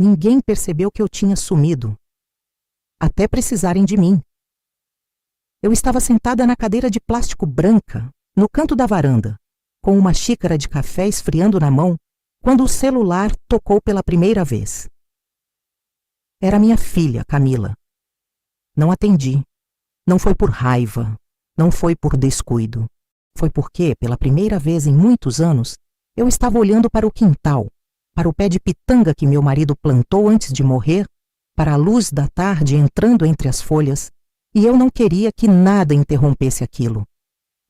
Ninguém percebeu que eu tinha sumido, até precisarem de mim. Eu estava sentada na cadeira de plástico branca, no canto da varanda, com uma xícara de café esfriando na mão, quando o celular tocou pela primeira vez. Era minha filha, Camila. Não atendi. Não foi por raiva, não foi por descuido. Foi porque, pela primeira vez em muitos anos, eu estava olhando para o quintal, para o pé de pitanga que meu marido plantou antes de morrer, para a luz da tarde entrando entre as folhas, e eu não queria que nada interrompesse aquilo.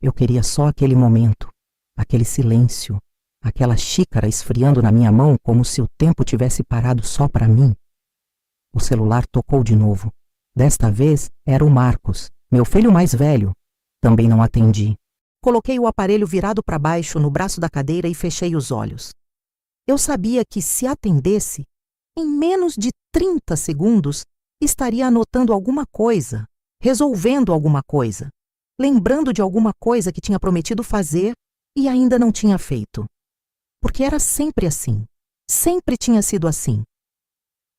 Eu queria só aquele momento, aquele silêncio, aquela xícara esfriando na minha mão como se o tempo tivesse parado só para mim. O celular tocou de novo. Desta vez era o Marcos, meu filho mais velho. Também não atendi. Coloquei o aparelho virado para baixo no braço da cadeira e fechei os olhos. Eu sabia que, se atendesse, em menos de 30 segundos, estaria anotando alguma coisa, resolvendo alguma coisa, lembrando de alguma coisa que tinha prometido fazer e ainda não tinha feito. Porque era sempre assim. Sempre tinha sido assim.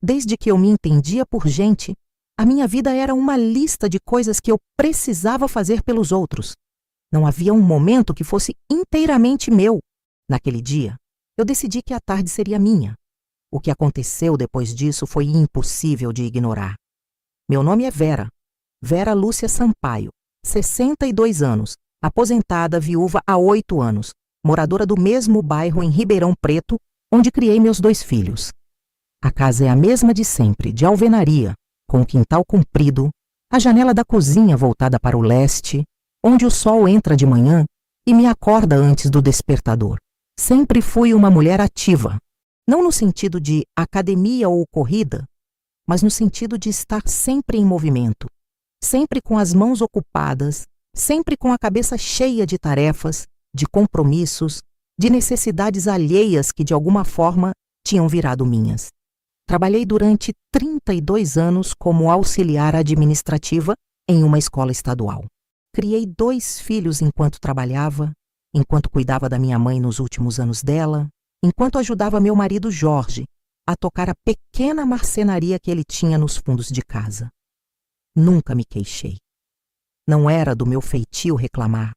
Desde que eu me entendia por gente, a minha vida era uma lista de coisas que eu precisava fazer pelos outros. Não havia um momento que fosse inteiramente meu. Naquele dia, eu decidi que a tarde seria minha. O que aconteceu depois disso foi impossível de ignorar. Meu nome é Vera. Vera Lúcia Sampaio, 62 anos, aposentada, viúva há 8 anos, moradora do mesmo bairro em Ribeirão Preto, onde criei meus 2 filhos. A casa é a mesma de sempre, de alvenaria, com o quintal comprido, a janela da cozinha voltada para o leste, onde o sol entra de manhã e me acorda antes do despertador. Sempre fui uma mulher ativa, não no sentido de academia ou corrida, mas no sentido de estar sempre em movimento, sempre com as mãos ocupadas, sempre com a cabeça cheia de tarefas, de compromissos, de necessidades alheias que de alguma forma tinham virado minhas. Trabalhei durante 32 anos como auxiliar administrativa em uma escola estadual. Criei 2 filhos enquanto trabalhava, enquanto cuidava da minha mãe nos últimos anos dela, enquanto ajudava meu marido Jorge a tocar a pequena marcenaria que ele tinha nos fundos de casa. Nunca me queixei. Não era do meu feitio reclamar.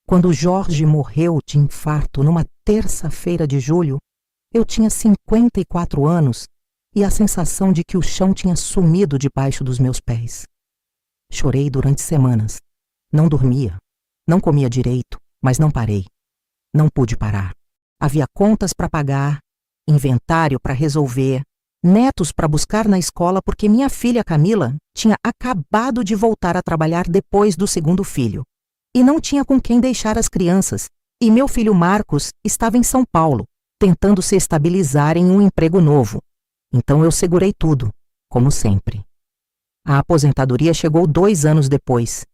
Quando Jorge morreu de infarto numa terça-feira de julho, eu tinha 54 anos e a sensação de que o chão tinha sumido debaixo dos meus pés. Chorei durante semanas. Não dormia, não comia direito, mas não parei. Não pude parar. Havia contas para pagar, inventário para resolver, netos para buscar na escola porque minha filha Camila tinha acabado de voltar a trabalhar depois do 2º filho. E não tinha com quem deixar as crianças, e meu filho Marcos estava em São Paulo, tentando se estabilizar em um emprego novo. Então eu segurei tudo, como sempre. A aposentadoria chegou 2 anos depois,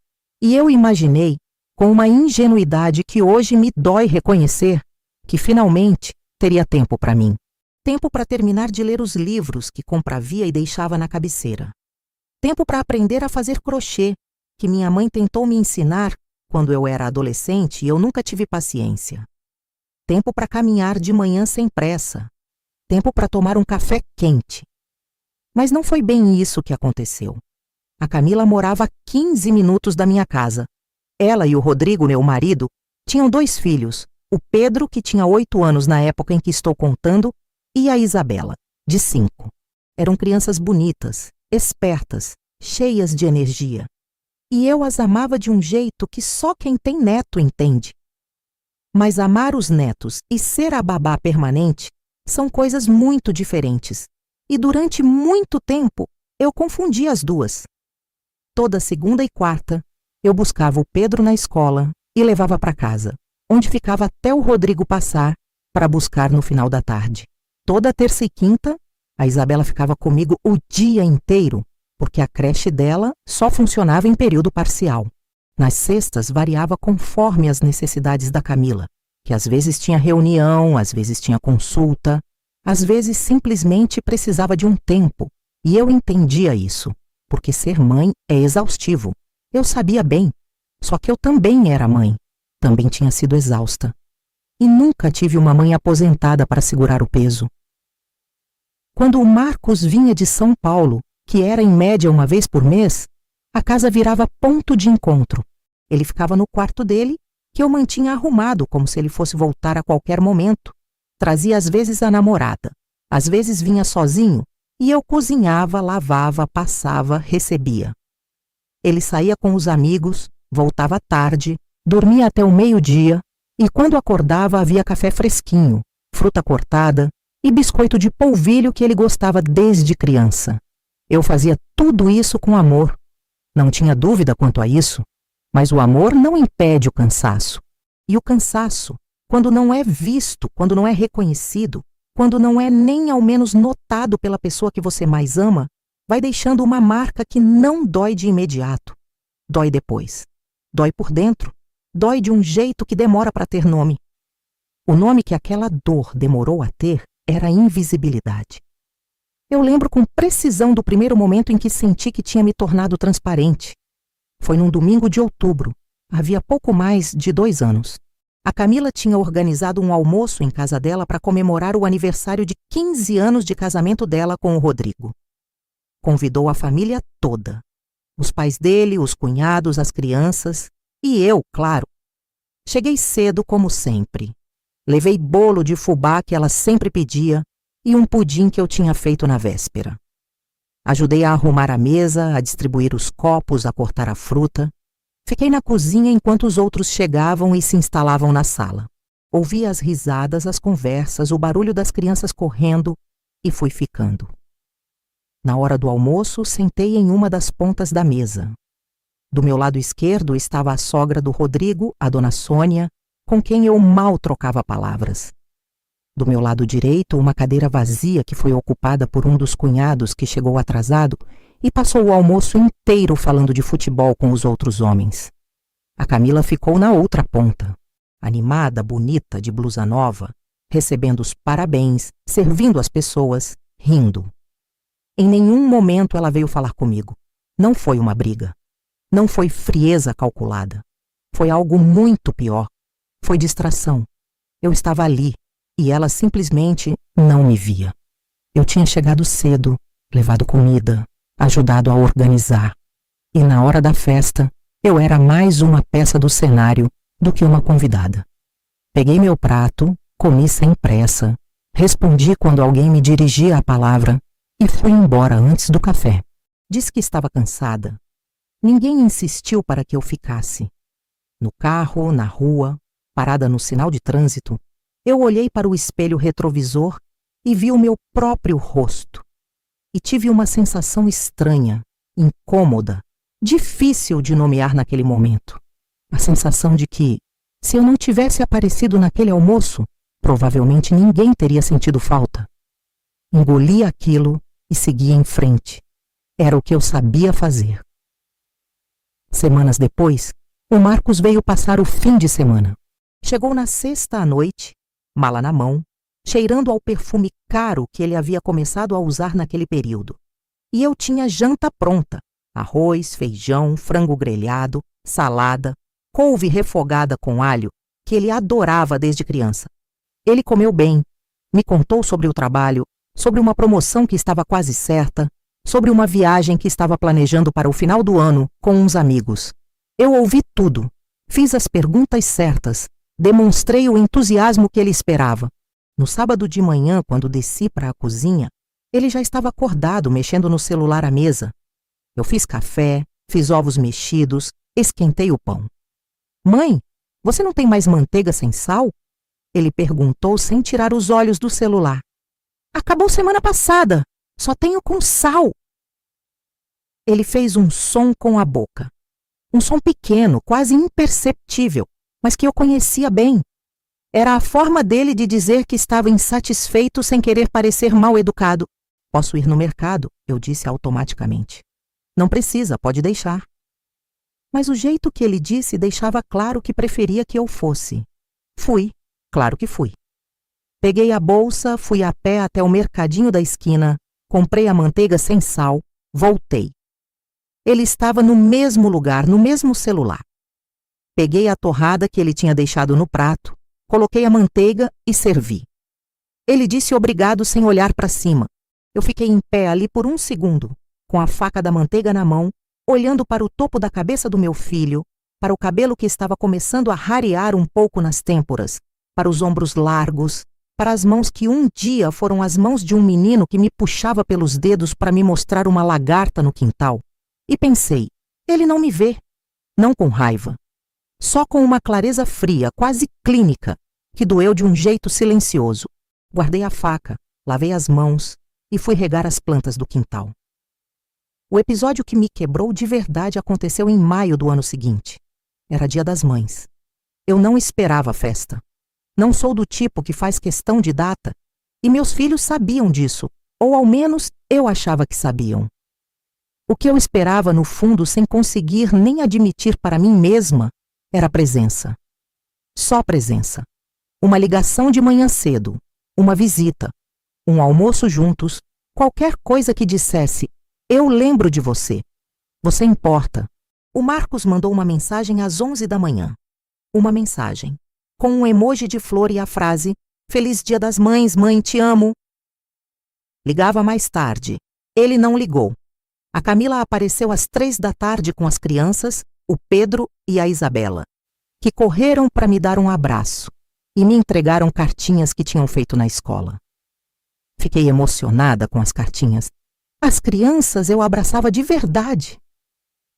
e eu imaginei, com uma ingenuidade que hoje me dói reconhecer, que finalmente teria tempo para mim. Tempo para terminar de ler os livros que compravia e deixava na cabeceira. Tempo para aprender a fazer crochê, que minha mãe tentou me ensinar quando eu era adolescente e eu nunca tive paciência. Tempo para caminhar de manhã sem pressa. Tempo para tomar um café quente. Mas não foi bem isso que aconteceu. A Camila morava a 15 minutos da minha casa. Ela e o Rodrigo, meu marido, tinham 2 filhos, o Pedro, que tinha 8 anos na época em que estou contando, e a Isabela, de 5. Eram crianças bonitas, espertas, cheias de energia. E eu as amava de um jeito que só quem tem neto entende. Mas amar os netos e ser a babá permanente são coisas muito diferentes. E durante muito tempo eu confundia as duas. Toda segunda e quarta eu buscava o Pedro na escola e levava para casa, onde ficava até o Rodrigo passar para buscar no final da tarde. Toda terça e quinta, a Isabela ficava comigo o dia inteiro, porque a creche dela só funcionava em período parcial. Nas sextas variava conforme as necessidades da Camila, que às vezes tinha reunião, às vezes tinha consulta, às vezes simplesmente precisava de um tempo, e eu entendia isso, porque ser mãe é exaustivo. Eu sabia bem, só que eu também era mãe, também tinha sido exausta. E nunca tive uma mãe aposentada para segurar o peso. Quando o Marcos vinha de São Paulo, que era em média uma vez por mês, a casa virava ponto de encontro. Ele ficava no quarto dele, que eu mantinha arrumado como se ele fosse voltar a qualquer momento. Trazia às vezes a namorada, às vezes vinha sozinho, e eu cozinhava, lavava, passava, recebia. Ele saía com os amigos, voltava tarde, dormia até o meio-dia, e quando acordava havia café fresquinho, fruta cortada e biscoito de polvilho que ele gostava desde criança. Eu fazia tudo isso com amor. Não tinha dúvida quanto a isso, mas o amor não impede o cansaço. E o cansaço, quando não é visto, quando não é reconhecido, quando não é nem ao menos notado pela pessoa que você mais ama, vai deixando uma marca que não dói de imediato. Dói depois. Dói por dentro. Dói de um jeito que demora para ter nome. O nome que aquela dor demorou a ter era invisibilidade. Eu lembro com precisão do primeiro momento em que senti que tinha me tornado transparente. Foi num domingo de outubro, havia pouco mais de 2 anos. A Camila tinha organizado um almoço em casa dela para comemorar o aniversário de 15 anos de casamento dela com o Rodrigo. Convidou a família toda. Os pais dele, os cunhados, as crianças e eu, claro. Cheguei cedo como sempre. Levei bolo de fubá que ela sempre pedia e um pudim que eu tinha feito na véspera. Ajudei a arrumar a mesa, a distribuir os copos, a cortar a fruta. Fiquei na cozinha enquanto os outros chegavam e se instalavam na sala. Ouvi as risadas, as conversas, o barulho das crianças correndo e fui ficando. Na hora do almoço, sentei em uma das pontas da mesa. Do meu lado esquerdo estava a sogra do Rodrigo, a dona Sônia, com quem eu mal trocava palavras. Do meu lado direito, uma cadeira vazia que foi ocupada por um dos cunhados que chegou atrasado e passou o almoço inteiro falando de futebol com os outros homens. A Camila ficou na outra ponta, animada, bonita, de blusa nova, recebendo os parabéns, servindo as pessoas, rindo. Em nenhum momento ela veio falar comigo. Não foi uma briga. Não foi frieza calculada. Foi algo muito pior. Foi distração. Eu estava ali e ela simplesmente não me via. Eu tinha chegado cedo, levado comida, ajudado a organizar. E na hora da festa, eu era mais uma peça do cenário do que uma convidada. Peguei meu prato, comi sem pressa, respondi quando alguém me dirigia a palavra e fui embora antes do café. Disse que estava cansada. Ninguém insistiu para que eu ficasse. No carro, na rua, parada no sinal de trânsito, eu olhei para o espelho retrovisor e vi o meu próprio rosto. E tive uma sensação estranha, incômoda, difícil de nomear naquele momento. A sensação de que, se eu não tivesse aparecido naquele almoço, provavelmente ninguém teria sentido falta. Engoli aquilo e segui em frente. Era o que eu sabia fazer. Semanas depois, o Marcos veio passar o fim de semana. Chegou na sexta à noite, mala na mão, cheirando ao perfume caro que ele havia começado a usar naquele período. E eu tinha janta pronta: arroz, feijão, frango grelhado, salada, couve refogada com alho, que ele adorava desde criança. Ele comeu bem, me contou sobre o trabalho, sobre uma promoção que estava quase certa, sobre uma viagem que estava planejando para o final do ano com uns amigos. Eu ouvi tudo, fiz as perguntas certas, demonstrei o entusiasmo que ele esperava. No sábado de manhã, quando desci para a cozinha, ele já estava acordado, mexendo no celular à mesa. Eu fiz café, fiz ovos mexidos, esquentei o pão. Mãe, você não tem mais manteiga sem sal? Ele perguntou sem tirar os olhos do celular. Acabou semana passada, só tenho com sal. Ele fez um som com a boca. Um som pequeno, quase imperceptível, mas que eu conhecia bem. Era a forma dele de dizer que estava insatisfeito sem querer parecer mal educado. Posso ir no mercado, eu disse automaticamente. Não precisa, pode deixar. Mas o jeito que ele disse deixava claro que preferia que eu fosse. Fui, claro que fui. Peguei a bolsa, fui a pé até o mercadinho da esquina, comprei a manteiga sem sal, voltei. Ele estava no mesmo lugar, no mesmo celular. Peguei a torrada que ele tinha deixado no prato, coloquei a manteiga e servi. Ele disse obrigado sem olhar para cima. Eu fiquei em pé ali por um segundo, com a faca da manteiga na mão, olhando para o topo da cabeça do meu filho, para o cabelo que estava começando a rarear um pouco nas têmporas, para os ombros largos, para as mãos que um dia foram as mãos de um menino que me puxava pelos dedos para me mostrar uma lagarta no quintal. E pensei, ele não me vê. Não com raiva. Só com uma clareza fria, quase clínica, que doeu de um jeito silencioso. Guardei a faca, lavei as mãos e fui regar as plantas do quintal. O episódio que me quebrou de verdade aconteceu em maio do ano seguinte. Era Dia das Mães. Eu não esperava a festa. Não sou do tipo que faz questão de data, e meus filhos sabiam disso, ou ao menos eu achava que sabiam. O que eu esperava no fundo, sem conseguir nem admitir para mim mesma, era presença. Só presença. Uma ligação de manhã cedo, uma visita, um almoço juntos, qualquer coisa que dissesse: eu lembro de você. Você importa. O Marcos mandou uma mensagem às 11 da manhã. Uma mensagem, com um emoji de flor e a frase: Feliz Dia das Mães, mãe, te amo. Ligava mais tarde. Ele não ligou. A Camila apareceu às 3 da tarde com as crianças, o Pedro e a Isabela, que correram para me dar um abraço e me entregaram cartinhas que tinham feito na escola. Fiquei emocionada com as cartinhas. As crianças eu abraçava de verdade.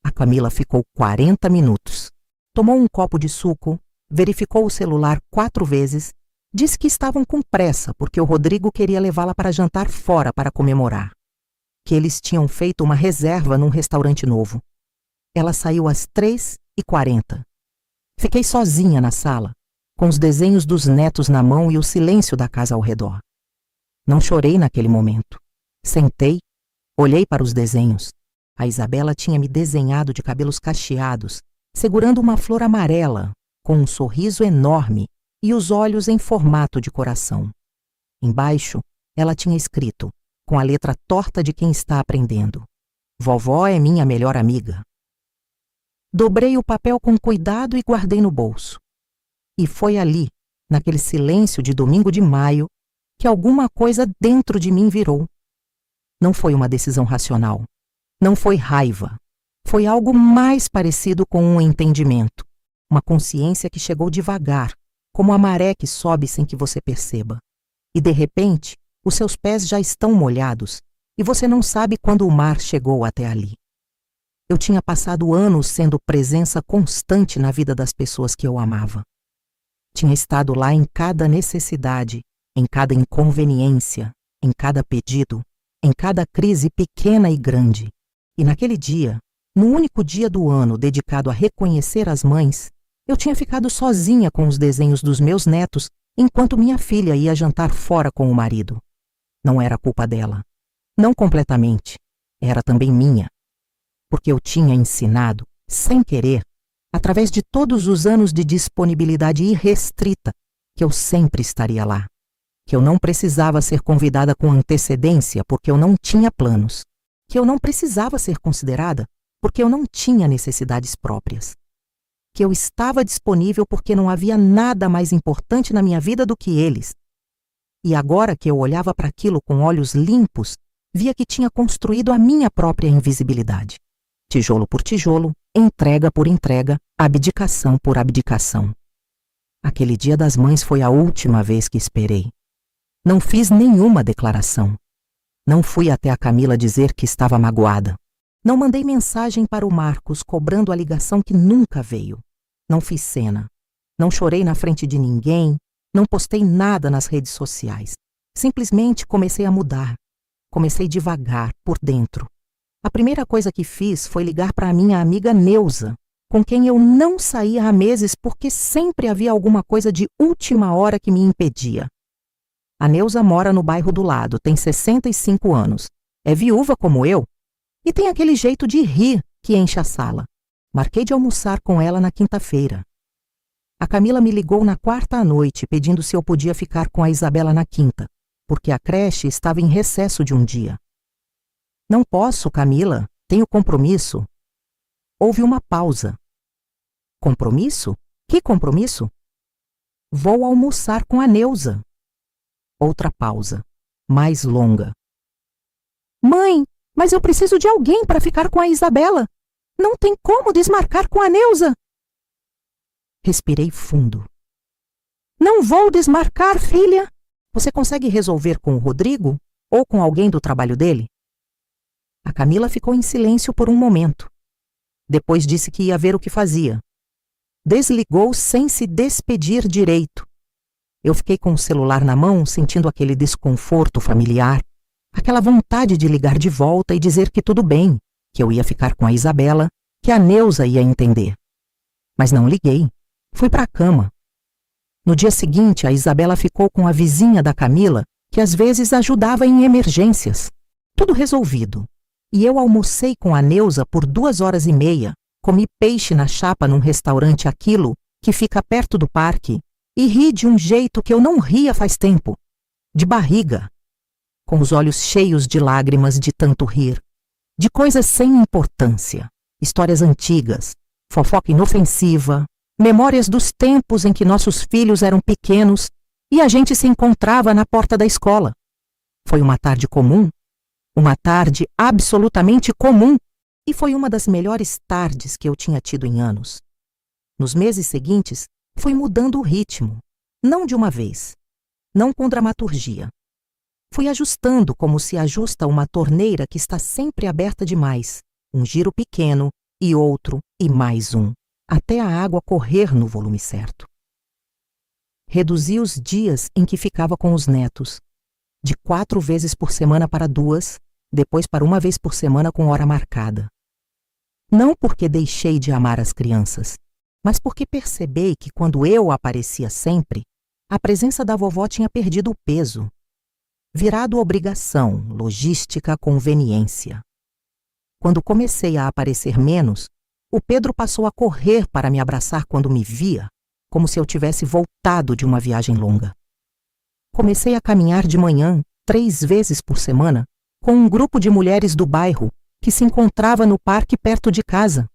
A Camila ficou 40 minutos. Tomou um copo de suco, verificou o celular 4 vezes, disse que estavam com pressa porque o Rodrigo queria levá-la para jantar fora para comemorar. Que eles tinham feito uma reserva num restaurante novo. Ela saiu às 3h40. Fiquei sozinha na sala, com os desenhos dos netos na mão e o silêncio da casa ao redor. Não chorei naquele momento. Sentei, olhei para os desenhos. A Isabela tinha me desenhado de cabelos cacheados, segurando uma flor amarela, com um sorriso enorme e os olhos em formato de coração. Embaixo, ela tinha escrito, com a letra torta de quem está aprendendo: Vovó é minha melhor amiga. Dobrei o papel com cuidado e guardei no bolso. E foi ali, naquele silêncio de domingo de maio, que alguma coisa dentro de mim virou. Não foi uma decisão racional. Não foi raiva. Foi algo mais parecido com um entendimento. Uma consciência que chegou devagar, como a maré que sobe sem que você perceba. E de repente, os seus pés já estão molhados e você não sabe quando o mar chegou até ali. Eu tinha passado anos sendo presença constante na vida das pessoas que eu amava. Tinha estado lá em cada necessidade, em cada inconveniência, em cada pedido, em cada crise pequena e grande. E naquele dia, no único dia do ano dedicado a reconhecer as mães, eu tinha ficado sozinha com os desenhos dos meus netos enquanto minha filha ia jantar fora com o marido. Não era culpa dela. Não completamente. Era também minha. Porque eu tinha ensinado, sem querer, através de todos os anos de disponibilidade irrestrita, que eu sempre estaria lá. Que eu não precisava ser convidada com antecedência porque eu não tinha planos. Que eu não precisava ser considerada porque eu não tinha necessidades próprias. Que eu estava disponível porque não havia nada mais importante na minha vida do que eles. E agora que eu olhava para aquilo com olhos limpos, via que tinha construído a minha própria invisibilidade. Tijolo por tijolo, entrega por entrega, abdicação por abdicação. Aquele Dia das Mães foi a última vez que esperei. Não fiz nenhuma declaração. Não fui até a Camila dizer que estava magoada. Não mandei mensagem para o Marcos cobrando a ligação que nunca veio. Não fiz cena. Não chorei na frente de ninguém. Não postei nada nas redes sociais. Simplesmente comecei a mudar. Comecei devagar, por dentro. A primeira coisa que fiz foi ligar para a minha amiga Neuza, com quem eu não saía há meses porque sempre havia alguma coisa de última hora que me impedia. A Neuza mora no bairro do lado, tem 65 anos. É viúva como eu e tem aquele jeito de rir que enche a sala. Marquei de almoçar com ela na quinta-feira. A Camila me ligou na quarta à noite pedindo se eu podia ficar com a Isabela na quinta, porque a creche estava em recesso de um dia. Não posso, Camila, tenho compromisso. Houve uma pausa. Compromisso? Que compromisso? Vou almoçar com a Neuza. Outra pausa, mais longa. Mãe, mas eu preciso de alguém para ficar com a Isabela. Não tem como desmarcar com a Neuza. Respirei fundo. Não vou desmarcar, filha. Você consegue resolver com o Rodrigo ou com alguém do trabalho dele? A Camila ficou em silêncio por um momento. Depois disse que ia ver o que fazia. Desligou sem se despedir direito. Eu fiquei com o celular na mão, sentindo aquele desconforto familiar, aquela vontade de ligar de volta e dizer que tudo bem, que eu ia ficar com a Isabela, que a Neuza ia entender. Mas não liguei. Fui para a cama. No dia seguinte, a Isabela ficou com a vizinha da Camila, que às vezes ajudava em emergências. Tudo resolvido. E eu almocei com a Neuza por 2 horas e meia, comi peixe na chapa num restaurante Aquilo, que fica perto do parque, e ri de um jeito que eu não ria faz tempo, de barriga, com os olhos cheios de lágrimas de tanto rir, de coisas sem importância, histórias antigas, fofoca inofensiva, memórias dos tempos em que nossos filhos eram pequenos e a gente se encontrava na porta da escola. Foi uma tarde comum, uma tarde absolutamente comum, e foi uma das melhores tardes que eu tinha tido em anos. Nos meses seguintes, fui mudando o ritmo, não de uma vez, não com dramaturgia. Fui ajustando como se ajusta uma torneira que está sempre aberta demais, um giro pequeno e outro e mais um, até a água correr no volume certo. Reduzi os dias em que ficava com os netos, de 4 vezes por semana para 2, depois para 1 vez por semana com hora marcada. Não porque deixei de amar as crianças, mas porque percebi que quando eu aparecia sempre, a presença da vovó tinha perdido o peso, virado obrigação, logística, conveniência. Quando comecei a aparecer menos, o Pedro passou a correr para me abraçar quando me via, como se eu tivesse voltado de uma viagem longa. Comecei a caminhar de manhã, 3 vezes por semana, com um grupo de mulheres do bairro que se encontrava no parque perto de casa.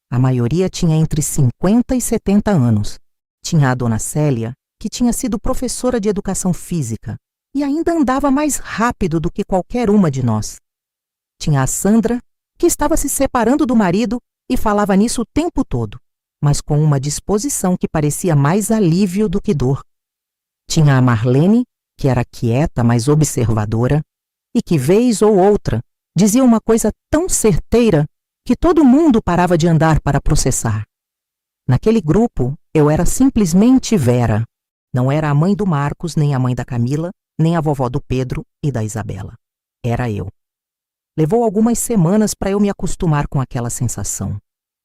A maioria tinha entre 50 e 70 anos. Tinha a dona Célia, que tinha sido professora de educação física e ainda andava mais rápido do que qualquer uma de nós. Tinha a Sandra, que estava se separando do marido e falava nisso o tempo todo, mas com uma disposição que parecia mais alívio do que dor. Tinha a Marlene, que era quieta, mas observadora, e que, vez ou outra, dizia uma coisa tão certeira que todo mundo parava de andar para processar. Naquele grupo, eu era simplesmente Vera. Não era a mãe do Marcos, nem a mãe da Camila, nem a vovó do Pedro e da Isabela. Era eu. Levou algumas semanas para eu me acostumar com aquela sensação.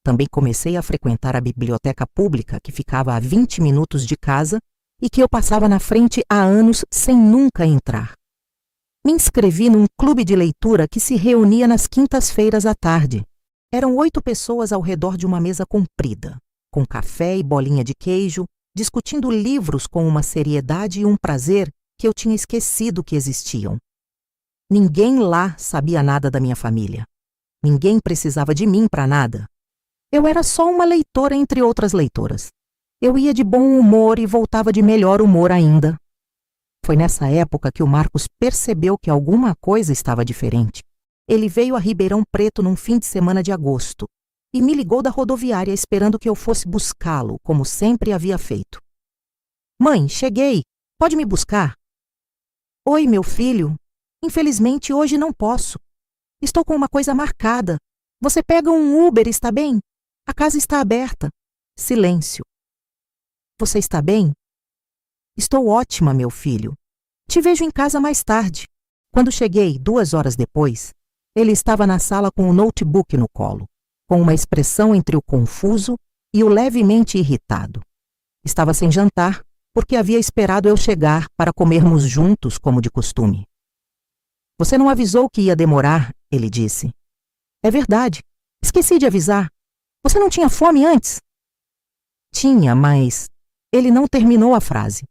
Também comecei a frequentar a biblioteca pública que ficava a 20 minutos de casa e que eu passava na frente há anos sem nunca entrar. Me inscrevi num clube de leitura que se reunia nas quintas-feiras à tarde. Eram 8 pessoas ao redor de uma mesa comprida, com café e bolinha de queijo, discutindo livros com uma seriedade e um prazer que eu tinha esquecido que existiam. Ninguém lá sabia nada da minha família. Ninguém precisava de mim para nada. Eu era só uma leitora entre outras leitoras. Eu ia de bom humor e voltava de melhor humor ainda. Foi nessa época que o Marcos percebeu que alguma coisa estava diferente. Ele veio a Ribeirão Preto num fim de semana de agosto e me ligou da rodoviária esperando que eu fosse buscá-lo, como sempre havia feito. Mãe, cheguei. Pode me buscar? Oi, meu filho. Infelizmente, hoje não posso. Estou com uma coisa marcada. Você pega um Uber, está bem? A casa está aberta. Silêncio. Você está bem? Estou ótima, meu filho. Te vejo em casa mais tarde. Quando cheguei, 2 horas depois, ele estava na sala com o notebook no colo, com uma expressão entre o confuso e o levemente irritado. Estava sem jantar, porque havia esperado eu chegar para comermos juntos, como de costume. Você não avisou que ia demorar, ele disse. É verdade. Esqueci de avisar. Você não tinha fome antes? Tinha, mas ele não terminou a frase.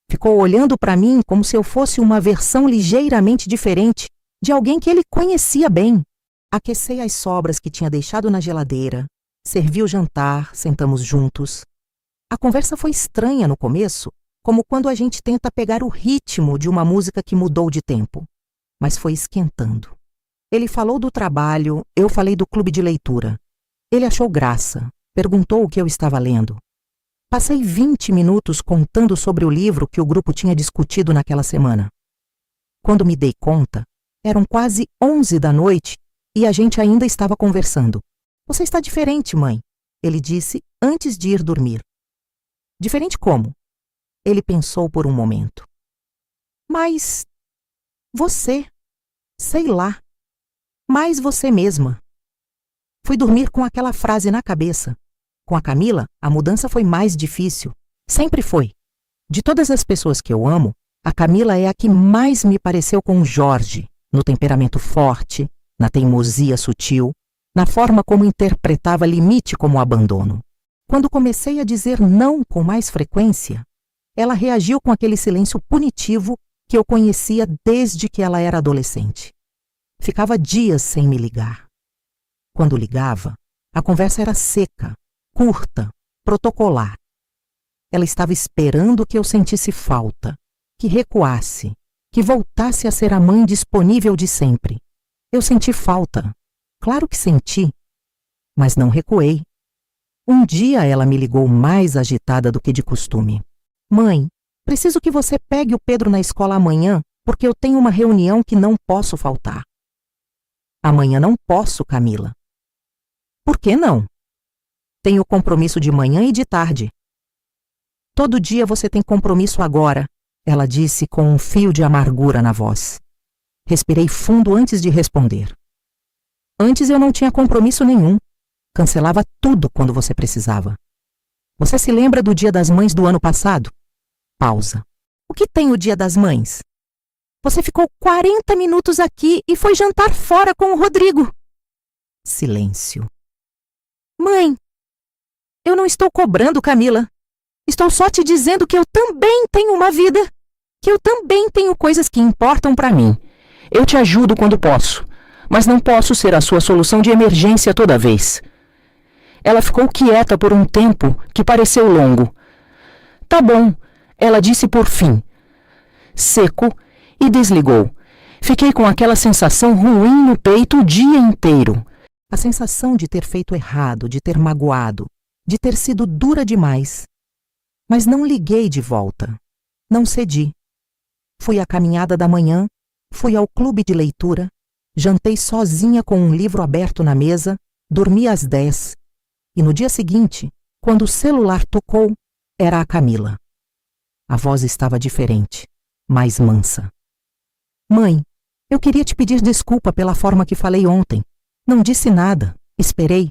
Ficou olhando para mim como se eu fosse uma versão ligeiramente diferente de alguém que ele conhecia bem. Aquecei as sobras que tinha deixado na geladeira, servi o jantar, sentamos juntos. A conversa foi estranha no começo, como quando a gente tenta pegar o ritmo de uma música que mudou de tempo, mas foi esquentando. Ele falou do trabalho, eu falei do clube de leitura. Ele achou graça, perguntou o que eu estava lendo. Passei 20 minutos contando sobre o livro que o grupo tinha discutido naquela semana. Quando me dei conta, eram quase 11 da noite e a gente ainda estava conversando. Você está diferente, mãe, ele disse antes de ir dormir. Diferente como? Ele pensou por um momento. Mas você, sei lá, mais você mesma. Fui dormir com aquela frase na cabeça. Com a Camila, a mudança foi mais difícil. Sempre foi. De todas as pessoas que eu amo, a Camila é a que mais me pareceu com o Jorge, no temperamento forte, na teimosia sutil, na forma como interpretava limite como abandono. Quando comecei a dizer não com mais frequência, ela reagiu com aquele silêncio punitivo que eu conhecia desde que ela era adolescente. Ficava dias sem me ligar. Quando ligava, a conversa era seca, curta, protocolar. Ela estava esperando que eu sentisse falta, que recuasse, que voltasse a ser a mãe disponível de sempre. Eu senti falta. Claro que senti, mas não recuei. Um dia ela me ligou mais agitada do que de costume. Mãe, preciso que você pegue o Pedro na escola amanhã, porque eu tenho uma reunião que não posso faltar. Amanhã não posso, Camila. Por que não? Tenho compromisso de manhã e de tarde. Todo dia você tem compromisso agora, ela disse com um fio de amargura na voz. Respirei fundo antes de responder. Antes eu não tinha compromisso nenhum. Cancelava tudo quando você precisava. Você se lembra do Dia das Mães do ano passado? Pausa. O que tem o Dia das Mães? Você ficou 40 minutos aqui e foi jantar fora com o Rodrigo. Silêncio. Mãe, eu não estou cobrando, Camila. Estou só te dizendo que eu também tenho uma vida. Que eu também tenho coisas que importam para mim. Eu te ajudo quando posso, mas não posso ser a sua solução de emergência toda vez. Ela ficou quieta por um tempo que pareceu longo. Tá bom, ela disse por fim. Seco, e desligou. Fiquei com aquela sensação ruim no peito o dia inteiro. A sensação de ter feito errado, de ter magoado, de ter sido dura demais. Mas não liguei de volta. Não cedi. Fui à caminhada da manhã, fui ao clube de leitura, jantei sozinha com um livro aberto na mesa, dormi às 10. E no dia seguinte, quando o celular tocou, era a Camila. A voz estava diferente, mais mansa. Mãe, eu queria te pedir desculpa pela forma que falei ontem. Não disse nada, esperei.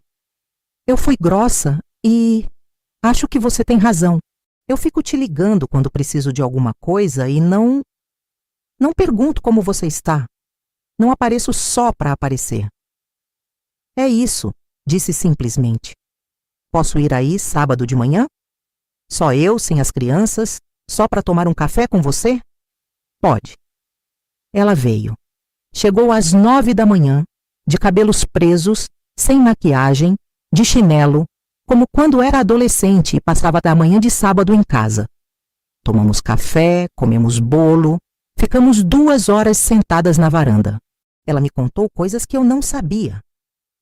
Eu fui grossa e acho que você tem razão. Eu fico te ligando quando preciso de alguma coisa e não pergunto como você está. Não apareço só para aparecer. É isso, disse simplesmente. Posso ir aí sábado de manhã? Só eu, sem as crianças, só para tomar um café com você? Pode. Ela veio. Chegou às 9 da manhã, de cabelos presos, sem maquiagem, de chinelo, como quando era adolescente e passava da manhã de sábado em casa. Tomamos café, comemos bolo, ficamos 2 horas sentadas na varanda. Ela me contou coisas que eu não sabia,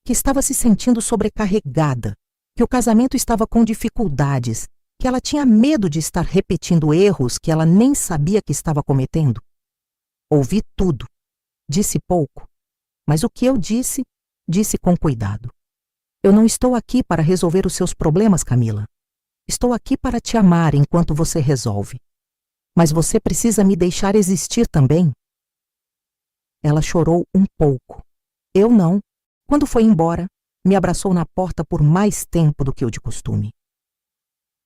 que estava se sentindo sobrecarregada, que o casamento estava com dificuldades, que ela tinha medo de estar repetindo erros que ela nem sabia que estava cometendo. Ouvi tudo. Disse pouco, mas o que eu disse, disse com cuidado. Eu não estou aqui para resolver os seus problemas, Camila. Estou aqui para te amar enquanto você resolve. Mas você precisa me deixar existir também. Ela chorou um pouco. Eu não. Quando foi embora, me abraçou na porta por mais tempo do que o de costume.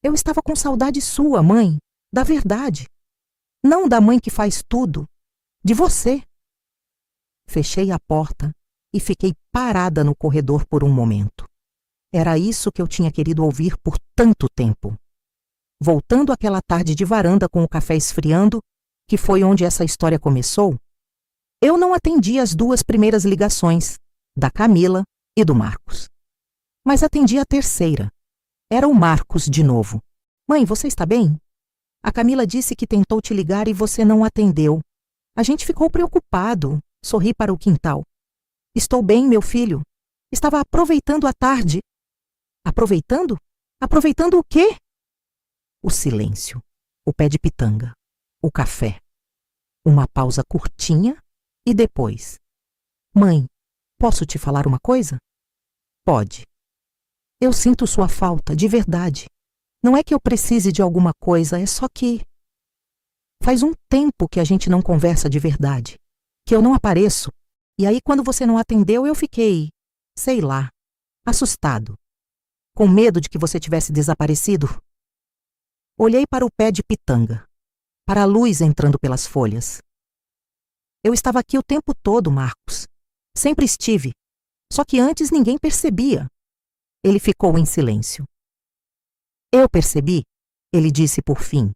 Eu estava com saudade sua, mãe, da verdade. Não da mãe que faz tudo, de você. Fechei a porta e fiquei parada no corredor por um momento. Era isso que eu tinha querido ouvir por tanto tempo. Voltando àquela tarde de varanda com o café esfriando, que foi onde essa história começou, eu não atendi as 2 primeiras ligações, da Camila e do Marcos. Mas atendi a terceira. Era o Marcos de novo. Mãe, você está bem? A Camila disse que tentou te ligar e você não atendeu. A gente ficou preocupado. Sorri para o quintal. Estou bem, meu filho. Estava aproveitando a tarde. Aproveitando? Aproveitando o quê? O silêncio, o pé de pitanga, o café. Uma pausa curtinha e depois. Mãe, posso te falar uma coisa? Pode. Eu sinto sua falta, de verdade. Não é que eu precise de alguma coisa, é só que... Faz um tempo que a gente não conversa de verdade, que eu não apareço. E aí, quando você não atendeu, eu fiquei, sei lá, assustado, com medo de que você tivesse desaparecido. Olhei para o pé de pitanga, para a luz entrando pelas folhas. Eu estava aqui o tempo todo, Marcos. Sempre estive. Só que antes ninguém percebia. Ele ficou em silêncio. Eu percebi, ele disse por fim.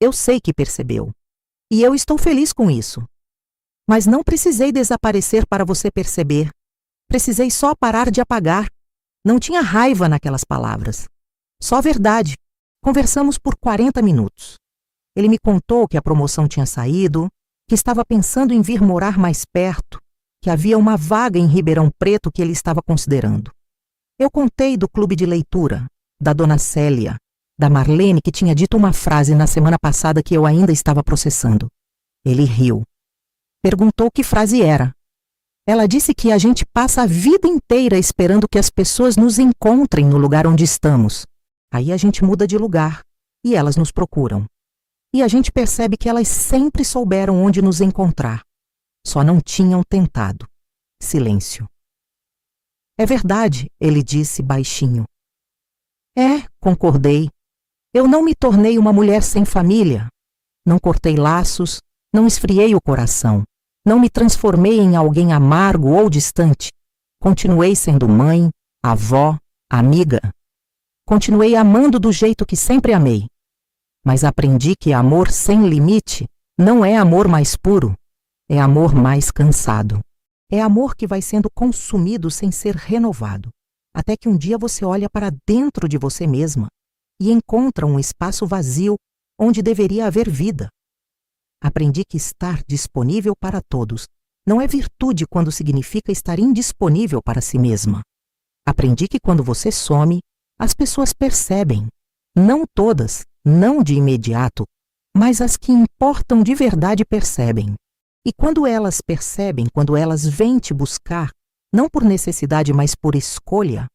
Eu sei que percebeu. E eu estou feliz com isso. Mas não precisei desaparecer para você perceber. Precisei só parar de apagar. Não tinha raiva naquelas palavras. Só verdade. Conversamos por 40 minutos. Ele me contou que a promoção tinha saído, que estava pensando em vir morar mais perto, que havia uma vaga em Ribeirão Preto que ele estava considerando. Eu contei do clube de leitura, da dona Célia, da Marlene, que tinha dito uma frase na semana passada que eu ainda estava processando. Ele riu. Perguntou que frase era. Ela disse que a gente passa a vida inteira esperando que as pessoas nos encontrem no lugar onde estamos. Aí a gente muda de lugar e elas nos procuram. E a gente percebe que elas sempre souberam onde nos encontrar. Só não tinham tentado. Silêncio. É verdade, ele disse baixinho. É, concordei. Eu não me tornei uma mulher sem família. Não cortei laços, não esfriei o coração. Não me transformei em alguém amargo ou distante. Continuei sendo mãe, avó, amiga. Continuei amando do jeito que sempre amei. Mas aprendi que amor sem limite não é amor mais puro, é amor mais cansado. É amor que vai sendo consumido sem ser renovado, até que um dia você olha para dentro de você mesma e encontra um espaço vazio onde deveria haver vida. Aprendi que estar disponível para todos não é virtude quando significa estar indisponível para si mesma. Aprendi que quando você some, as pessoas percebem. Não todas, não de imediato, mas as que importam de verdade percebem. E quando elas percebem, quando elas vêm te buscar, não por necessidade, mas por escolha,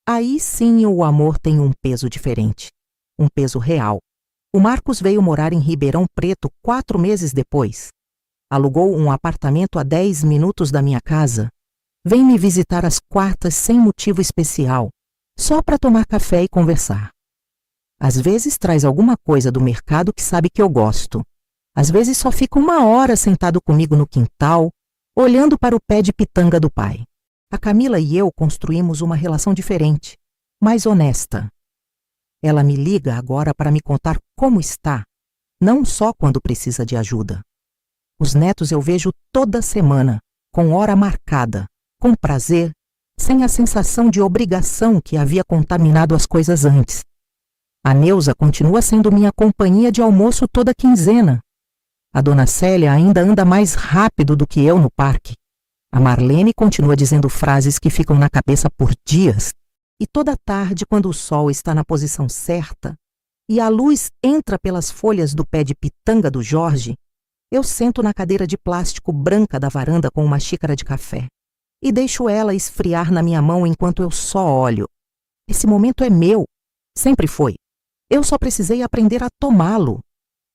aí sim o amor tem um peso diferente, um peso real. O Marcos veio morar em Ribeirão Preto 4 meses depois. Alugou um apartamento a 10 minutos da minha casa. Vem me visitar às quartas sem motivo especial, só para tomar café e conversar. Às vezes traz alguma coisa do mercado que sabe que eu gosto. Às vezes só fica 1 hora sentado comigo no quintal, olhando para o pé de pitanga do pai. A Camila e eu construímos uma relação diferente, mais honesta. Ela me liga agora para me contar como está, não só quando precisa de ajuda. Os netos eu vejo toda semana, com hora marcada, com prazer, sem a sensação de obrigação que havia contaminado as coisas antes. A Neuza continua sendo minha companhia de almoço toda quinzena. A dona Célia ainda anda mais rápido do que eu no parque. A Marlene continua dizendo frases que ficam na cabeça por dias. E toda tarde, quando o sol está na posição certa e a luz entra pelas folhas do pé de pitanga do Jorge, eu sento na cadeira de plástico branca da varanda com uma xícara de café e deixo ela esfriar na minha mão enquanto eu só olho. Esse momento é meu. Sempre foi. Eu só precisei aprender a tomá-lo.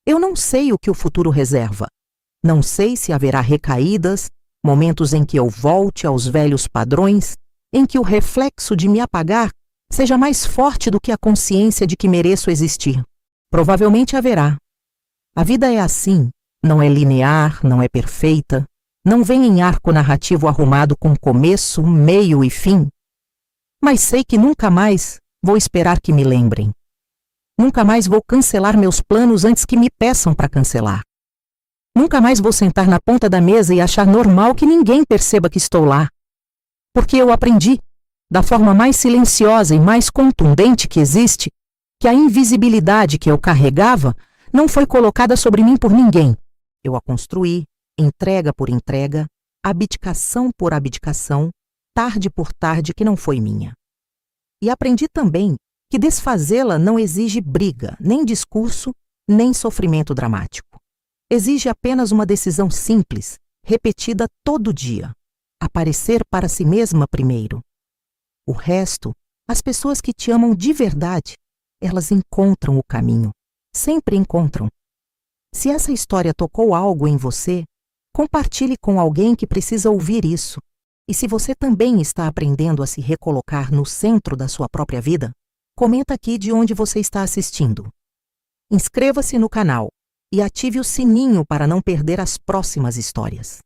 Eu não sei o que o futuro reserva. Não sei se haverá recaídas, momentos em que eu volte aos velhos padrões, em que o reflexo de me apagar seja mais forte do que a consciência de que mereço existir. Provavelmente haverá. A vida é assim, não é linear, não é perfeita, não vem em arco narrativo arrumado com começo, meio e fim. Mas sei que nunca mais vou esperar que me lembrem. Nunca mais vou cancelar meus planos antes que me peçam para cancelar. Nunca mais vou sentar na ponta da mesa e achar normal que ninguém perceba que estou lá. Porque eu aprendi, da forma mais silenciosa e mais contundente que existe, que a invisibilidade que eu carregava não foi colocada sobre mim por ninguém. Eu a construí, entrega por entrega, abdicação por abdicação, tarde por tarde que não foi minha. E aprendi também que desfazê-la não exige briga, nem discurso, nem sofrimento dramático. Exige apenas uma decisão simples, repetida todo dia: aparecer para si mesma primeiro. O resto, as pessoas que te amam de verdade, elas encontram o caminho, sempre encontram. Se essa história tocou algo em você, compartilhe com alguém que precisa ouvir isso. E se você também está aprendendo a se recolocar no centro da sua própria vida, comenta aqui de onde você está assistindo. Inscreva-se no canal e ative o sininho para não perder as próximas histórias.